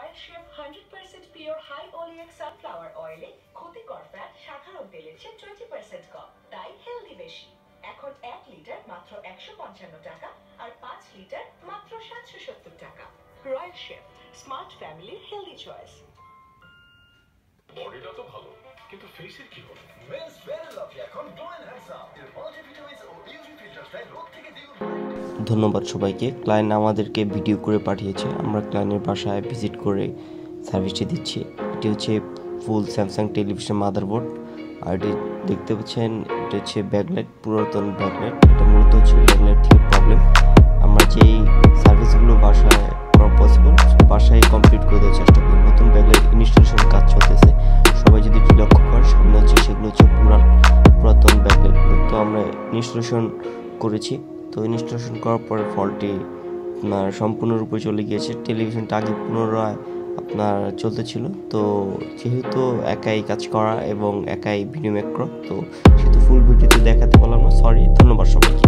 Royal chef 100% pure high oleic sunflower অয়েলে ক্ষতিকর fat সাধারণ তেলের চেয়ে 20% কম, তাই হেলদি বেশি। এখন 1 লিটার মাত্র 155 টাকা আর 5 লিটার মাত্র 770 টাকা। রয়্যাল শেফ, স্মার্ট ফ্যামিলির হেলদি চয়েস। বডিটা তো ভালো, কিন্তু ফেসের কি হবে? মেন্স ভেরি লাভলি এখন গ্লো এন্ড হ্যান্ডসাম এর মাল্টিভিটামিনস ও ইউভি ফিল্টারস তাই রোদ থেকে দিন। ধন্যবাদ সবাইকে। ক্লায়েন্ট আমাদেরকে ভিডিও করে পাঠিয়েছে, আমরা ক্লায়েন্টের বাসায় ভিজিট করে সার্ভিসটি দিচ্ছি। এটি হচ্ছে ফুল স্যামসাং টেলিভিশন মাদারবোর্ড, আর এটি দেখতে পাচ্ছেন এটা হচ্ছে ব্যাকলাইট, পুরাতন ব্যাকলাইট। এটা মূলত হচ্ছে ব্যাকলাইট থেকে প্রবলেম। আমরা যেই সার্ভিসগুলো বাসায় করা পসিবল বাসায় কমপ্লিট করে দেওয়ার চেষ্টা করি। নতুন ব্যাকলাইট ইনস্টলেশন কাজ চলতেছে, সবাই যদি একটু লক্ষ্য করেন সামনে হচ্ছে সেগুলো হচ্ছে পুরাতন ব্যাকলাইটগুলো। তো আমরা ইনস্টলেশন করেছি। তো ইনস্টলেশন করার পরে ফল্টটি আপনার সম্পূর্ণরূপে চলে গিয়েছে। টেলিভিশনটা আগে পুনরায় আপনার চলতেছিল, তো যেহেতু একাই কাজ করা এবং একাই ভিডিও মেক করা, তো সেহেতু ফুল ভিডিওতে দেখাতে পারলাম না, সরি। ধন্যবাদ সবাইকে।